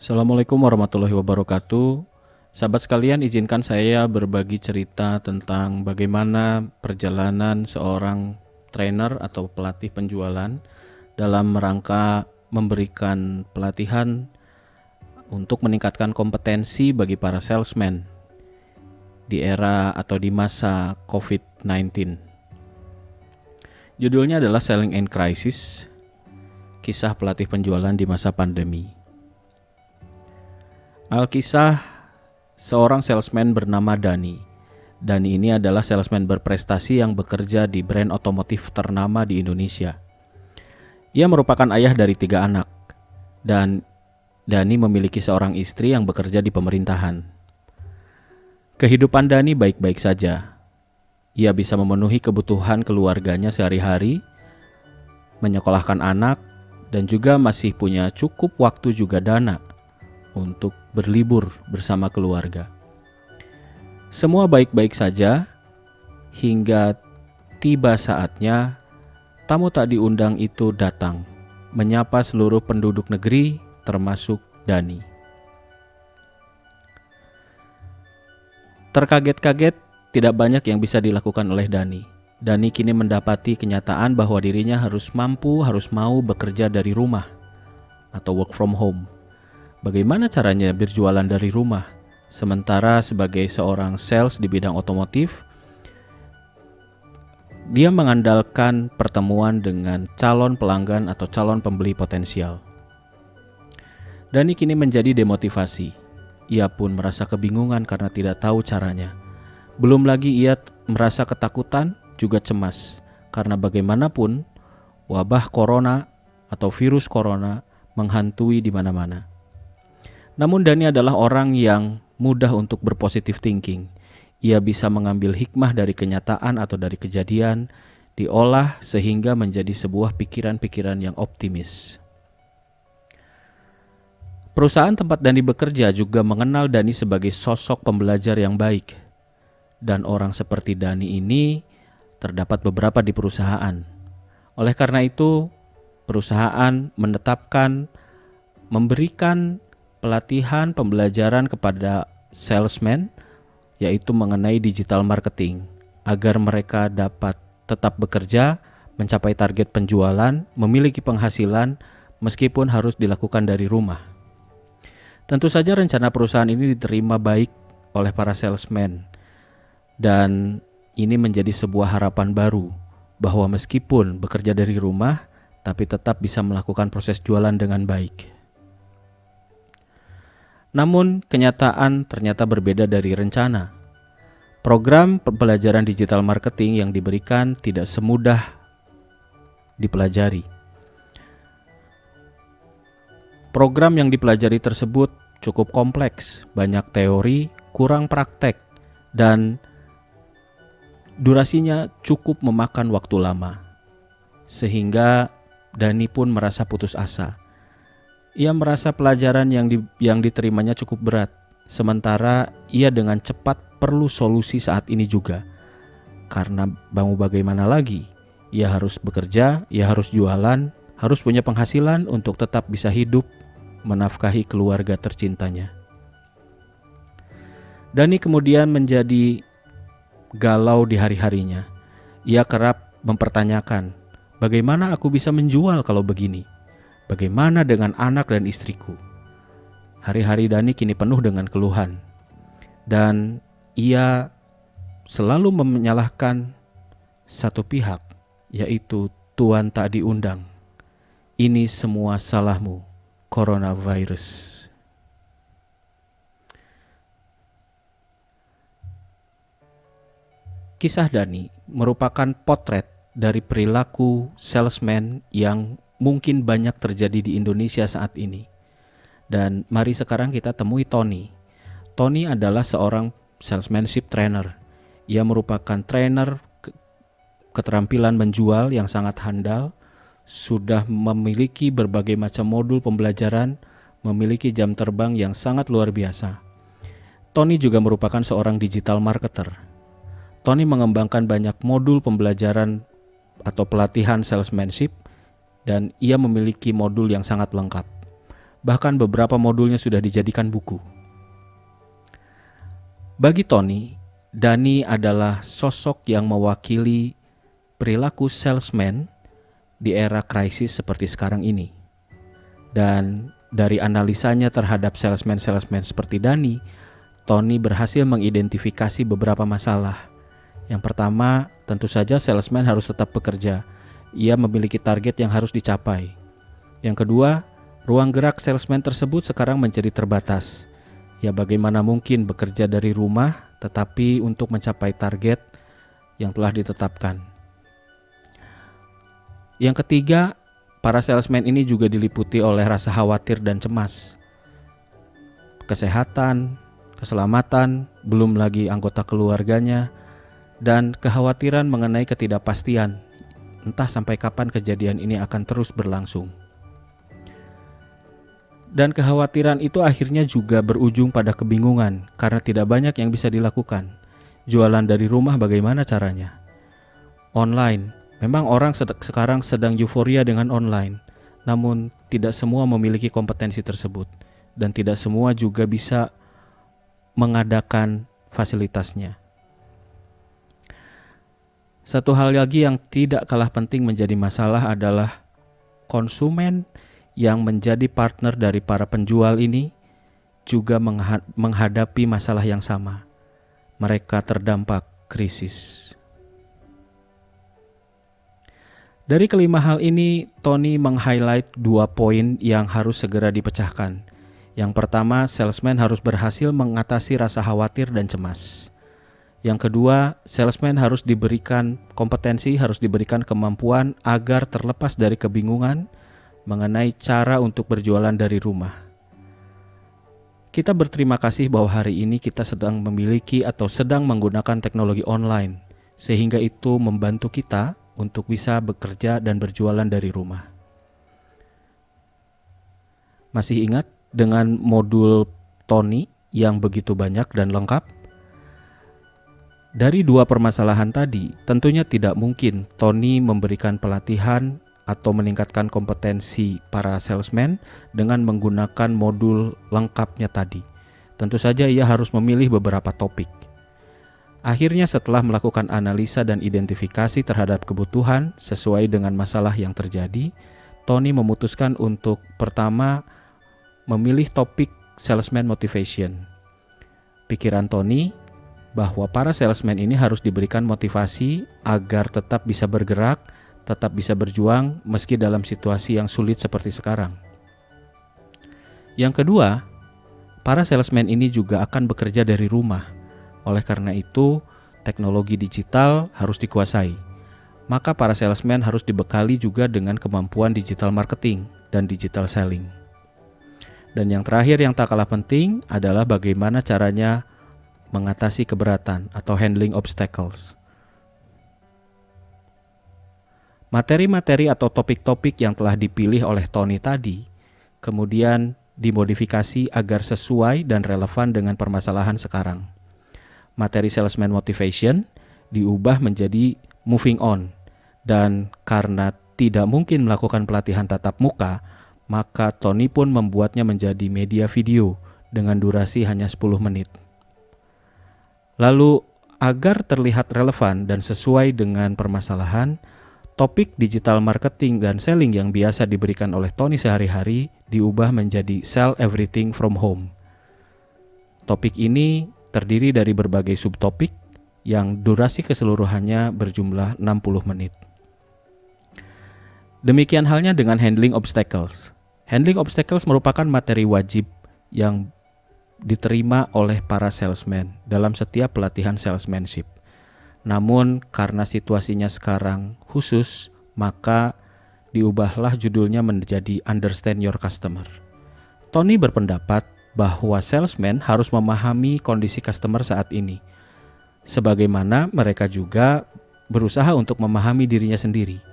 Assalamualaikum warahmatullahi wabarakatuh. Sahabat sekalian, izinkan saya berbagi cerita tentang bagaimana perjalanan seorang trainer atau pelatih penjualan dalam rangka memberikan pelatihan untuk meningkatkan kompetensi bagi para salesman di era atau di masa COVID-19. Judulnya adalah Selling in Crisis, kisah pelatih penjualan di masa pandemi. Alkisah seorang salesman bernama Dani. Dani ini adalah salesman berprestasi yang bekerja di brand otomotif ternama di Indonesia. Ia merupakan ayah dari 3 anak, dan Dani memiliki seorang istri yang bekerja di pemerintahan. Kehidupan Dani baik-baik saja. Ia bisa memenuhi kebutuhan keluarganya sehari-hari, menyekolahkan anak, dan juga masih punya cukup waktu juga dana untuk berlibur bersama keluarga. Semua baik-baik saja hingga tiba saatnya tamu tak diundang itu datang, menyapa seluruh penduduk negeri termasuk Dani. Terkaget-kaget, tidak banyak yang bisa dilakukan oleh Dani. Dani kini mendapati kenyataan bahwa dirinya harus mau bekerja dari rumah atau work from home. Bagaimana caranya berjualan dari rumah? Sementara sebagai seorang sales di bidang otomotif, dia mengandalkan pertemuan dengan calon pelanggan atau calon pembeli potensial. Dani kini menjadi demotivasi. Ia pun merasa kebingungan karena tidak tahu caranya. Belum lagi ia merasa ketakutan, juga cemas, karena bagaimanapun wabah corona atau virus corona menghantui di mana-mana. Namun Dani adalah orang yang mudah untuk berpositif thinking. Ia bisa mengambil hikmah dari kenyataan atau dari kejadian, diolah sehingga menjadi sebuah pikiran-pikiran yang optimis. Perusahaan tempat Dani bekerja juga mengenal Dani sebagai sosok pembelajar yang baik. Dan orang seperti Dani ini terdapat beberapa di perusahaan. Oleh karena itu, perusahaan memberikan pelatihan pembelajaran kepada salesman, yaitu mengenai digital marketing, agar mereka dapat tetap bekerja, mencapai target penjualan, memiliki penghasilan meskipun harus dilakukan dari rumah. Tentu saja rencana perusahaan ini diterima baik oleh para salesman, dan ini menjadi sebuah harapan baru bahwa meskipun bekerja dari rumah, tapi tetap bisa melakukan proses jualan dengan baik. Namun kenyataan ternyata berbeda dari rencana. Program pembelajaran digital marketing yang diberikan tidak semudah dipelajari. Program yang dipelajari tersebut cukup kompleks, banyak teori, kurang praktek, dan durasinya cukup memakan waktu lama. Sehingga Dani pun merasa putus asa. Ia merasa pelajaran yang diterimanya cukup berat, sementara ia dengan cepat perlu solusi saat ini juga. Karena mau bagaimana lagi, ia harus bekerja, ia harus jualan, harus punya penghasilan untuk tetap bisa hidup, menafkahi keluarga tercintanya. Dani kemudian menjadi galau di hari-harinya. Ia kerap mempertanyakan, bagaimana aku bisa menjual kalau begini? Bagaimana dengan anak dan istriku? Hari-hari Dani kini penuh dengan keluhan. Dan ia selalu menyalahkan satu pihak, yaitu Tuhan tak diundang. Ini semua salahmu, coronavirus. Kisah Dani merupakan potret dari perilaku salesman yang mungkin banyak terjadi di Indonesia saat ini. Dan mari sekarang kita temui Tony. Tony adalah seorang salesmanship trainer. Ia merupakan trainer keterampilan menjual yang sangat handal, sudah memiliki berbagai macam modul pembelajaran, memiliki jam terbang yang sangat luar biasa. Tony juga merupakan seorang digital marketer. Tony mengembangkan banyak modul pembelajaran atau pelatihan salesmanship, dan ia memiliki modul yang sangat lengkap. Bahkan beberapa modulnya sudah dijadikan buku. Bagi Tony, Dani adalah sosok yang mewakili perilaku salesman di era krisis seperti sekarang ini. Dan dari analisanya terhadap salesman-salesman seperti Dani, Tony berhasil mengidentifikasi beberapa masalah. Yang pertama, tentu saja salesman harus tetap bekerja. Ia memiliki target yang harus dicapai. Yang kedua, ruang gerak salesman tersebut sekarang menjadi terbatas. Ya, bagaimana mungkin bekerja dari rumah tetapi untuk mencapai target yang telah ditetapkan. Yang ketiga, para salesman ini juga diliputi oleh rasa khawatir dan cemas. Kesehatan, keselamatan, belum lagi anggota keluarganya, dan kekhawatiran mengenai ketidakpastian. Entah sampai kapan kejadian ini akan terus berlangsung. Dan kekhawatiran itu akhirnya juga berujung pada kebingungan karena tidak banyak yang bisa dilakukan. Jualan dari rumah bagaimana caranya? Online. Memang orang sekarang sedang euforia dengan online. Namun tidak semua memiliki kompetensi tersebut. Dan tidak semua juga bisa mengadakan fasilitasnya. Satu hal lagi yang tidak kalah penting menjadi masalah adalah konsumen yang menjadi partner dari para penjual ini juga menghadapi masalah yang sama. Mereka terdampak krisis. Dari kelima hal ini, Tony meng-highlight 2 poin yang harus segera dipecahkan. Yang pertama, salesman harus berhasil mengatasi rasa khawatir dan cemas. Yang kedua, salesman harus diberikan kompetensi, harus diberikan kemampuan agar terlepas dari kebingungan mengenai cara untuk berjualan dari rumah. Kita berterima kasih bahwa hari ini kita sedang memiliki atau sedang menggunakan teknologi online, sehingga itu membantu kita untuk bisa bekerja dan berjualan dari rumah. Masih ingat dengan modul Tony yang begitu banyak dan lengkap? Dari 2 permasalahan tadi, tentunya tidak mungkin Tony memberikan pelatihan atau meningkatkan kompetensi para salesman dengan menggunakan modul lengkapnya tadi. Tentu saja ia harus memilih beberapa topik. Akhirnya setelah melakukan analisa dan identifikasi terhadap kebutuhan sesuai dengan masalah yang terjadi, Tony memutuskan untuk pertama memilih topik salesman motivation. Pikiran Tony bahwa para salesman ini harus diberikan motivasi agar tetap bisa bergerak, tetap bisa berjuang meski dalam situasi yang sulit seperti sekarang. Yang kedua, para salesman ini juga akan bekerja dari rumah. Oleh karena itu, teknologi digital harus dikuasai. Maka para salesman harus dibekali juga dengan kemampuan digital marketing dan digital selling. Dan yang terakhir yang tak kalah penting adalah bagaimana caranya mengatasi keberatan atau handling obstacles. Materi-materi atau topik-topik yang telah dipilih oleh Tony tadi kemudian dimodifikasi agar sesuai dan relevan dengan permasalahan sekarang. Materi salesman motivation diubah menjadi moving on, dan karena tidak mungkin melakukan pelatihan tatap muka, maka Tony pun membuatnya menjadi media video dengan durasi hanya 10 menit. Lalu agar terlihat relevan dan sesuai dengan permasalahan, topik digital marketing dan selling yang biasa diberikan oleh Tony sehari-hari diubah menjadi sell everything from home. Topik ini terdiri dari berbagai subtopik yang durasi keseluruhannya berjumlah 60 menit. Demikian halnya dengan handling obstacles. Handling obstacles merupakan materi wajib yang diterima oleh para salesman dalam setiap pelatihan salesmanship. Namun karena situasinya sekarang khusus, maka diubahlah judulnya menjadi Understand Your Customer. Tony berpendapat bahwa salesman harus memahami kondisi customer saat ini, sebagaimana mereka juga berusaha untuk memahami dirinya sendiri.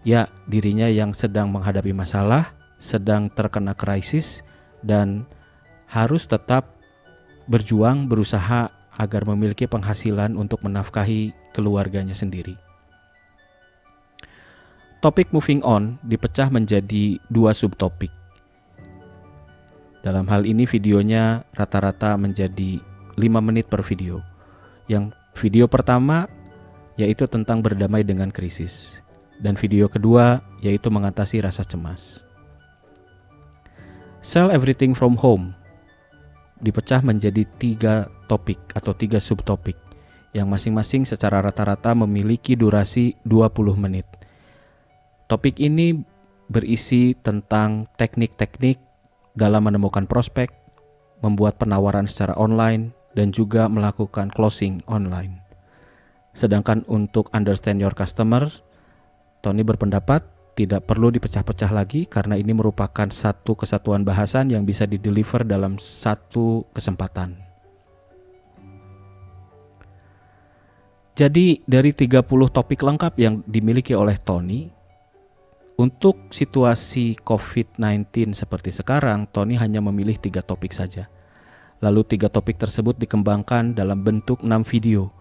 Ya, dirinya yang sedang menghadapi masalah, sedang terkena krisis, dan harus tetap berjuang, berusaha agar memiliki penghasilan untuk menafkahi keluarganya sendiri. Topik moving on dipecah menjadi 2 subtopik. Dalam hal ini videonya rata-rata menjadi 5 menit per video. Yang video pertama yaitu tentang berdamai dengan krisis, dan video kedua yaitu mengatasi rasa cemas. Sell Everything from Home dipecah menjadi 3 topik atau 3 subtopik yang masing-masing secara rata-rata memiliki durasi 20 menit. Topik ini berisi tentang teknik-teknik dalam menemukan prospek, membuat penawaran secara online, dan juga melakukan closing online. Sedangkan untuk Understand Your Customer, Tony berpendapat tidak perlu dipecah-pecah lagi karena ini merupakan satu kesatuan bahasan yang bisa dideliver dalam satu kesempatan. Jadi dari 30 topik lengkap yang dimiliki oleh Tony, untuk situasi COVID-19 seperti sekarang, Tony hanya memilih 3 topik saja. Lalu 3 topik tersebut dikembangkan dalam bentuk 6 video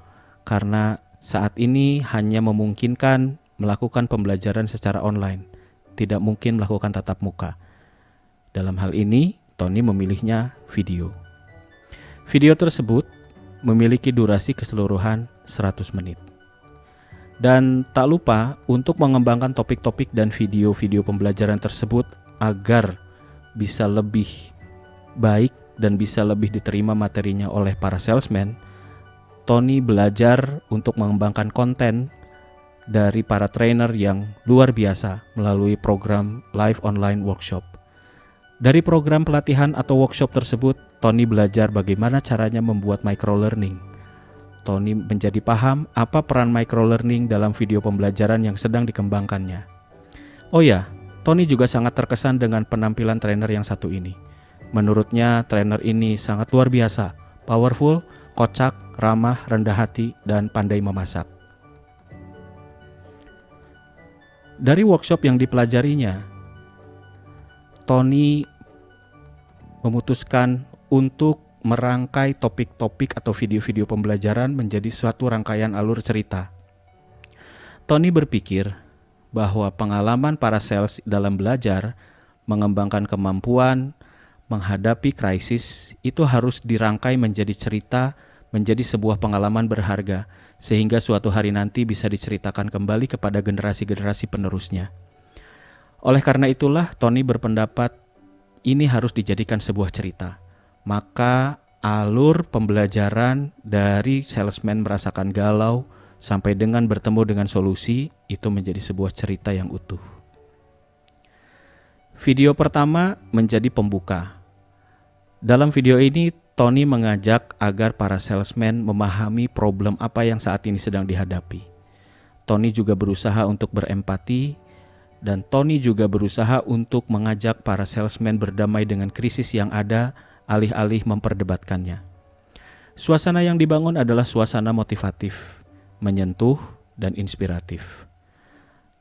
karena saat ini hanya memungkinkan melakukan pembelajaran secara online, tidak mungkin melakukan tatap muka. Dalam hal ini, Tony memilihnya video. Video tersebut memiliki durasi keseluruhan 100 menit. Dan tak lupa untuk mengembangkan topik-topik dan video-video pembelajaran tersebut agar bisa lebih baik dan bisa lebih diterima materinya oleh para salesman, Tony belajar untuk mengembangkan konten dari para trainer yang luar biasa melalui program live online workshop. Dari program pelatihan atau workshop tersebut, Tony belajar bagaimana caranya membuat microlearning. Tony menjadi paham apa peran microlearning dalam video pembelajaran yang sedang dikembangkannya. Oh ya, Tony juga sangat terkesan dengan penampilan trainer yang satu ini. Menurutnya, trainer ini sangat luar biasa, powerful, kocak, ramah, rendah hati, dan pandai memasak. Dari workshop yang dipelajarinya, Tony memutuskan untuk merangkai topik-topik atau video-video pembelajaran menjadi suatu rangkaian alur cerita. Tony berpikir bahwa pengalaman para sales dalam belajar, mengembangkan kemampuan, menghadapi krisis itu harus dirangkai menjadi cerita, menjadi sebuah pengalaman berharga, sehingga suatu hari nanti bisa diceritakan kembali kepada generasi-generasi penerusnya. Oleh karena itulah, Tony berpendapat ini harus dijadikan sebuah cerita. Maka alur pembelajaran dari salesman merasakan galau sampai dengan bertemu dengan solusi itu menjadi sebuah cerita yang utuh. Video pertama menjadi pembuka. Dalam video ini, Tony mengajak agar para salesman memahami problem apa yang saat ini sedang dihadapi. Tony juga berusaha untuk berempati, dan Tony juga berusaha untuk mengajak para salesman berdamai dengan krisis yang ada, alih-alih memperdebatkannya. Suasana yang dibangun adalah suasana motivatif, menyentuh, dan inspiratif.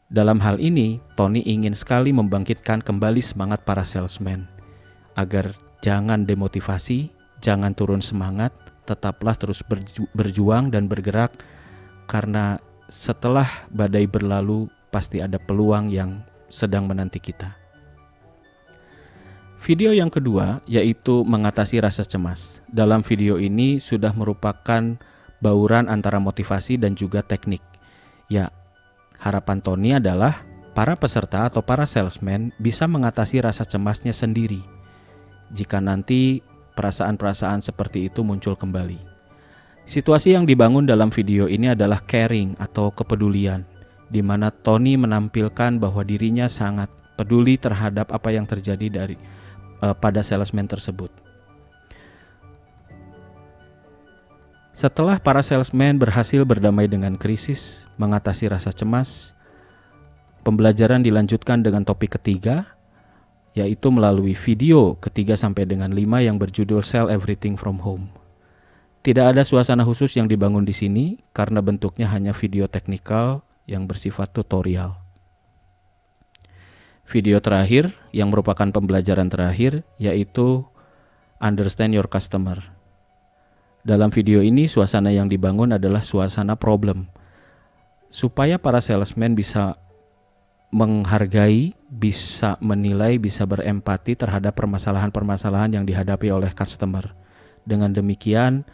Dalam hal ini, Tony ingin sekali membangkitkan kembali semangat para salesman, agar jangan demotivasi, jangan turun semangat, tetaplah terus berjuang dan bergerak, karena setelah badai berlalu, pasti ada peluang yang sedang menanti kita. Video yang kedua yaitu mengatasi rasa cemas. Dalam video ini sudah merupakan bauran antara motivasi dan juga teknik. Ya, harapan Tony adalah para peserta atau para salesman bisa mengatasi rasa cemasnya sendiri jika nanti perasaan-perasaan seperti itu muncul kembali. Situasi yang dibangun dalam video ini adalah caring atau kepedulian, di mana Tony menampilkan bahwa dirinya sangat peduli terhadap apa yang terjadi pada salesman tersebut. Setelah para salesman berhasil berdamai dengan krisis, mengatasi rasa cemas, pembelajaran dilanjutkan dengan topik ketiga, yaitu melalui video ketiga sampai dengan 5 yang berjudul Sell Everything from Home. Tidak ada suasana khusus yang dibangun di sini karena bentuknya hanya video teknikal yang bersifat tutorial. Video terakhir yang merupakan pembelajaran terakhir yaitu Understand Your Customer. Dalam video ini suasana yang dibangun adalah suasana problem, supaya para salesman bisa menghargai, bisa menilai, bisa berempati terhadap permasalahan-permasalahan yang dihadapi oleh customer. Dengan demikian,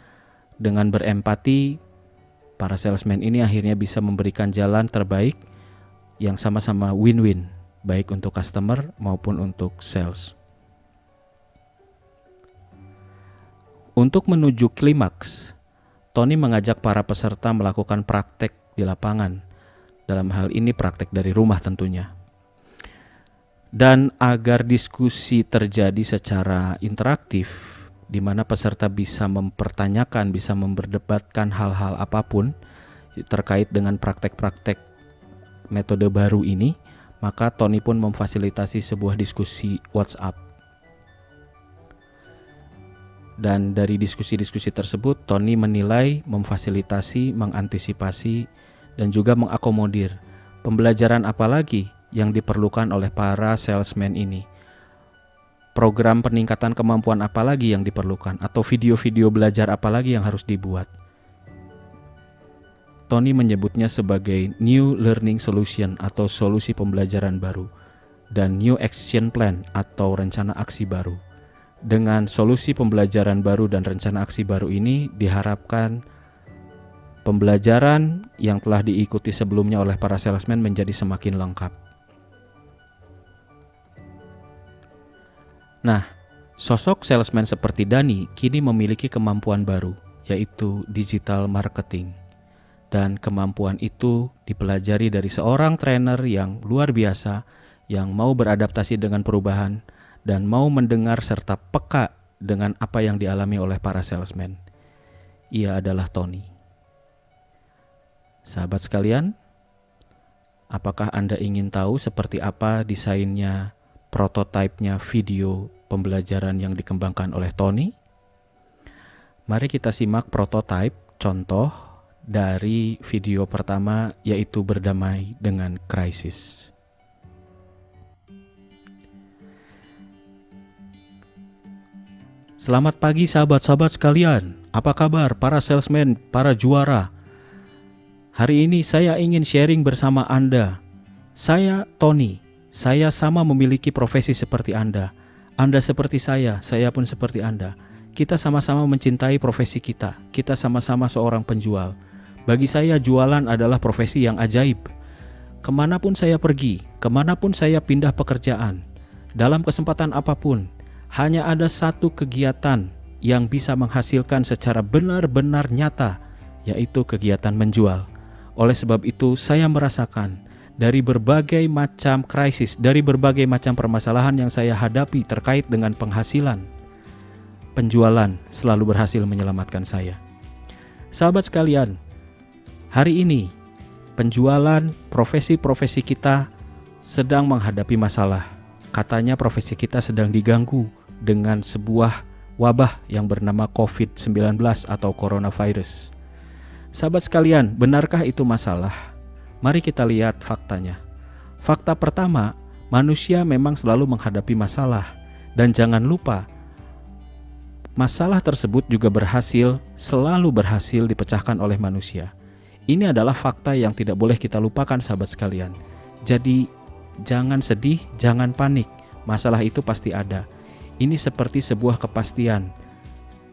dengan berempati, para salesman ini akhirnya bisa memberikan jalan terbaik yang sama-sama win-win, baik untuk customer maupun untuk sales. Untuk menuju klimaks, Tony mengajak para peserta melakukan praktek di lapangan. Dalam hal ini praktek dari rumah tentunya. Dan agar diskusi terjadi secara interaktif, di mana peserta bisa mempertanyakan, bisa memperdebatkan hal-hal apapun terkait dengan praktek-praktek metode baru ini, maka Tony pun memfasilitasi sebuah diskusi WhatsApp. Dan dari diskusi-diskusi tersebut, Tony menilai, memfasilitasi, mengantisipasi, dan juga mengakomodir pembelajaran apa lagi yang diperlukan oleh para salesman ini. Program peningkatan kemampuan apa lagi yang diperlukan, atau video-video belajar apa lagi yang harus dibuat. Tony menyebutnya sebagai New Learning Solution atau solusi pembelajaran baru, dan New Action Plan atau rencana aksi baru. Dengan solusi pembelajaran baru dan rencana aksi baru ini diharapkan pembelajaran yang telah diikuti sebelumnya oleh para salesman menjadi semakin lengkap. Nah, sosok salesman seperti Dani kini memiliki kemampuan baru, yaitu digital marketing. Dan kemampuan itu dipelajari dari seorang trainer yang luar biasa, yang mau beradaptasi dengan perubahan, dan mau mendengar serta peka dengan apa yang dialami oleh para salesman. Ia adalah Tony. Sahabat sekalian, apakah Anda ingin tahu seperti apa desainnya, prototipenya video pembelajaran yang dikembangkan oleh Tony? Mari kita simak prototipe contoh dari video pertama, yaitu berdamai dengan krisis. Selamat pagi sahabat-sahabat sekalian. Apa kabar para salesman, para juara? Hari ini saya ingin sharing bersama Anda. Saya Tony. Saya sama memiliki profesi seperti Anda. Anda seperti saya pun seperti Anda. Kita sama-sama mencintai profesi kita. Kita sama-sama seorang penjual. Bagi saya jualan adalah profesi yang ajaib. Kemanapun saya pergi, kemanapun saya pindah pekerjaan, dalam kesempatan apapun, hanya ada satu kegiatan yang bisa menghasilkan secara benar-benar nyata, yaitu kegiatan menjual. Oleh sebab itu, saya merasakan dari berbagai macam krisis, dari berbagai macam permasalahan yang saya hadapi terkait dengan penghasilan, penjualan selalu berhasil menyelamatkan saya. Sahabat sekalian, hari ini penjualan, profesi-profesi kita sedang menghadapi masalah. Katanya profesi kita sedang diganggu dengan sebuah wabah yang bernama COVID-19 atau coronavirus. Sahabat sekalian, benarkah itu masalah? Mari kita lihat faktanya. Fakta pertama, manusia memang selalu menghadapi masalah. Dan jangan lupa, masalah tersebut juga selalu berhasil dipecahkan oleh manusia. Ini adalah fakta yang tidak boleh kita lupakan sahabat sekalian. Jadi jangan sedih, jangan panik. Masalah itu pasti ada. Ini seperti sebuah kepastian.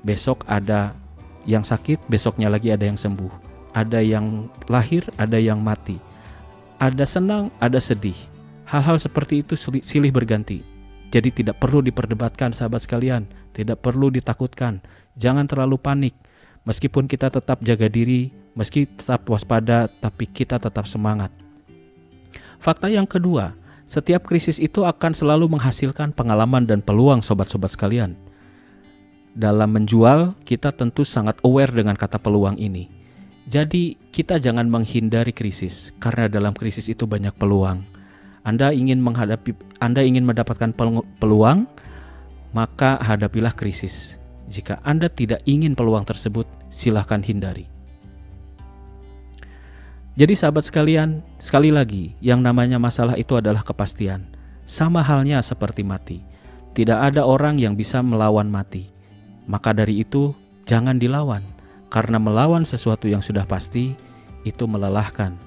Besok ada yang sakit, besoknya lagi ada yang sembuh. Ada yang lahir, ada yang mati. Ada senang, ada sedih. Hal-hal seperti itu silih berganti. Jadi tidak perlu diperdebatkan sahabat sekalian. Tidak perlu ditakutkan. Jangan terlalu panik. Meskipun kita tetap jaga diri, meski tetap waspada, tapi kita tetap semangat. Fakta yang kedua, setiap krisis itu akan selalu menghasilkan pengalaman dan peluang sobat-sobat sekalian. Dalam menjual, kita tentu sangat aware dengan kata peluang ini. Jadi, kita jangan menghindari krisis, karena dalam krisis itu banyak peluang. Anda ingin mendapatkan peluang, maka hadapilah krisis. Jika Anda tidak ingin peluang tersebut, silahkan hindari. Jadi sahabat sekalian, sekali lagi, yang namanya masalah itu adalah kepastian. Sama halnya seperti mati. Tidak ada orang yang bisa melawan mati. Maka dari itu, jangan dilawan. Karena melawan sesuatu yang sudah pasti, itu melelahkan.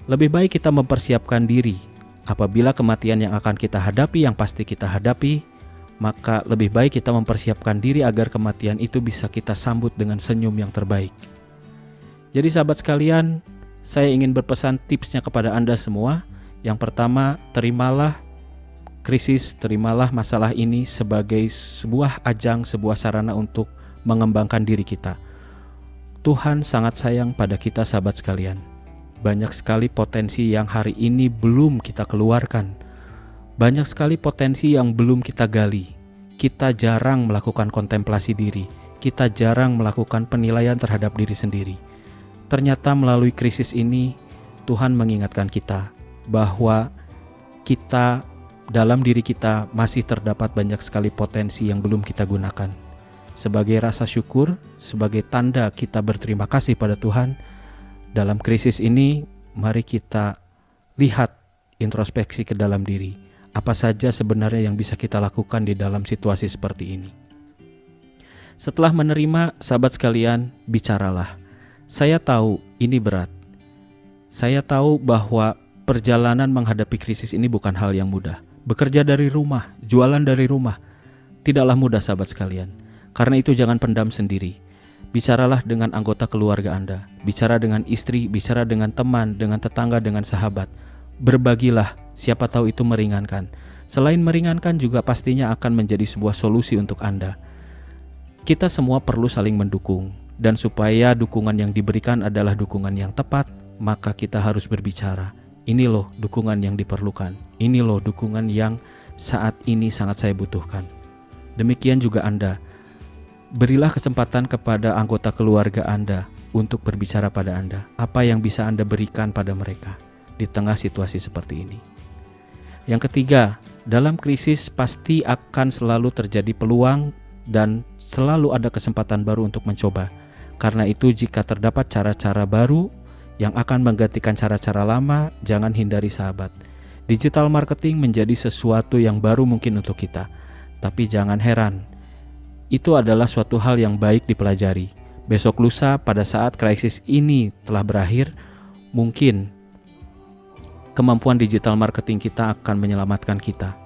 Lebih baik kita mempersiapkan diri. Apabila kematian yang akan kita hadapi, yang pasti kita hadapi, maka lebih baik kita mempersiapkan diri agar kematian itu bisa kita sambut dengan senyum yang terbaik. Jadi sahabat sekalian, saya ingin berpesan tipsnya kepada Anda semua. Yang pertama, terimalah krisis, terimalah masalah ini sebagai sebuah ajang, sebuah sarana untuk mengembangkan diri kita. Tuhan sangat sayang pada kita sahabat sekalian. Banyak sekali potensi yang hari ini belum kita keluarkan. Banyak sekali potensi yang belum kita gali. Kita jarang melakukan kontemplasi diri. Kita jarang melakukan penilaian terhadap diri sendiri. Ternyata melalui krisis ini, Tuhan mengingatkan kita bahwa kita, dalam diri kita masih terdapat banyak sekali potensi yang belum kita gunakan. Sebagai rasa syukur, sebagai tanda kita berterima kasih pada Tuhan, dalam krisis ini, mari kita lihat introspeksi ke dalam diri. Apa saja sebenarnya yang bisa kita lakukan di dalam situasi seperti ini. Setelah menerima, sahabat sekalian, bicaralah. Saya tahu ini berat. Saya tahu bahwa perjalanan menghadapi krisis ini bukan hal yang mudah. Bekerja dari rumah, jualan dari rumah, tidaklah mudah sahabat sekalian. Karena itu jangan pendam sendiri. Bicaralah dengan anggota keluarga Anda, bicara dengan istri, bicara dengan teman, dengan tetangga, dengan sahabat. Berbagilah, siapa tahu itu meringankan. Selain meringankan juga pastinya akan menjadi sebuah solusi untuk Anda. Kita semua perlu saling mendukung, dan supaya dukungan yang diberikan adalah dukungan yang tepat, maka kita harus berbicara. Ini loh dukungan yang diperlukan, ini loh dukungan yang saat ini sangat saya butuhkan. Demikian juga Anda. Berilah kesempatan kepada anggota keluarga Anda untuk berbicara pada Anda. Apa yang bisa Anda berikan pada mereka di tengah situasi seperti ini. Yang ketiga, dalam krisis pasti akan selalu terjadi peluang dan selalu ada kesempatan baru untuk mencoba. Karena itu jika terdapat cara-cara baru yang akan menggantikan cara-cara lama, jangan hindari sahabat. Digital marketing menjadi sesuatu yang baru mungkin untuk kita. Tapi jangan heran, itu adalah suatu hal yang baik dipelajari. Besok lusa pada saat krisis ini telah berakhir, mungkin kemampuan digital marketing kita akan menyelamatkan kita.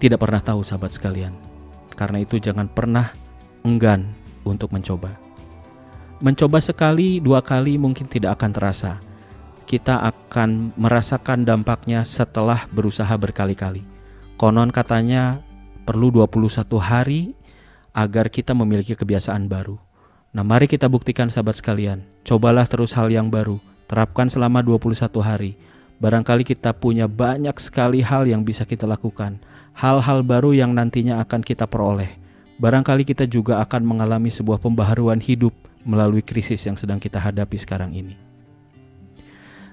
Tidak pernah tahu sahabat sekalian. Karena itu jangan pernah enggan untuk mencoba. Mencoba sekali, dua kali mungkin tidak akan terasa. Kita akan merasakan dampaknya setelah berusaha berkali-kali. Konon katanya perlu 21 hari agar kita memiliki kebiasaan baru. Nah, mari kita buktikan sahabat sekalian. Cobalah terus hal yang baru. Terapkan selama 21 hari. Barangkali kita punya banyak sekali hal yang bisa kita lakukan. Hal-hal baru yang nantinya akan kita peroleh. Barangkali kita juga akan mengalami sebuah pembaharuan hidup melalui krisis yang sedang kita hadapi sekarang ini.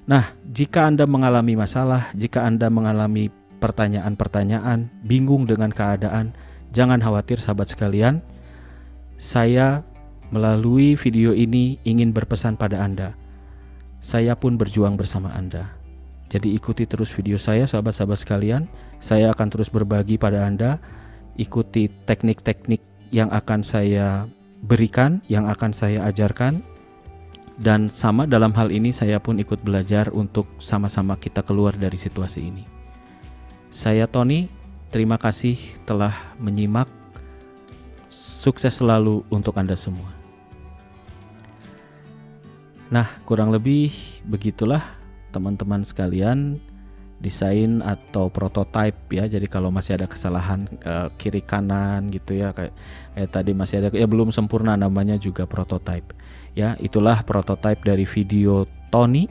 Nah, jika Anda mengalami masalah, jika Anda mengalami pertanyaan-pertanyaan, bingung dengan keadaan, jangan khawatir sahabat sekalian. Saya melalui video ini ingin berpesan pada Anda. Saya pun berjuang bersama Anda. Jadi ikuti terus video saya sahabat-sahabat sekalian. Saya akan terus berbagi pada Anda. Ikuti teknik-teknik yang akan saya berikan, yang akan saya ajarkan. Dan sama dalam hal ini saya pun ikut belajar untuk sama-sama kita keluar dari situasi ini. Saya Tony. Terima kasih telah menyimak. Sukses selalu untuk Anda semua. Nah, kurang lebih begitulah teman-teman sekalian, desain atau prototype ya. Jadi kalau masih ada kesalahan kiri kanan gitu ya, kayak tadi masih ada ya belum sempurna, namanya juga prototype. Ya, itulah prototype dari video Tony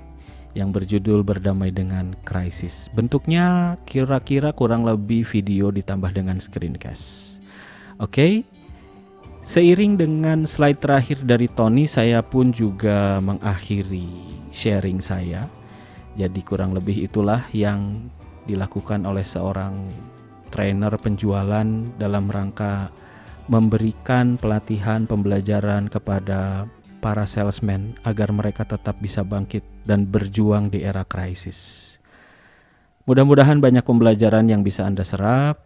yang berjudul Berdamai dengan Krisis. Bentuknya kira-kira kurang lebih video ditambah dengan screencast. Oke. Seiring dengan slide terakhir dari Tony, saya pun juga mengakhiri sharing saya. Jadi kurang lebih itulah yang dilakukan oleh seorang trainer penjualan dalam rangka memberikan pelatihan pembelajaran kepada para salesman agar mereka tetap bisa bangkit dan berjuang di era krisis. Mudah-mudahan banyak pembelajaran yang bisa Anda serap,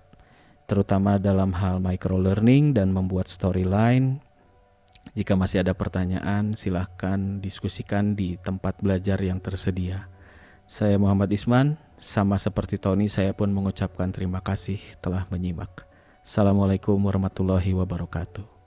terutama dalam hal micro learning dan membuat storyline. Jika masih ada pertanyaan, silahkan diskusikan di tempat belajar yang tersedia. Saya Muhammad Isman, sama seperti Tony saya pun mengucapkan terima kasih telah menyimak. Assalamualaikum warahmatullahi wabarakatuh.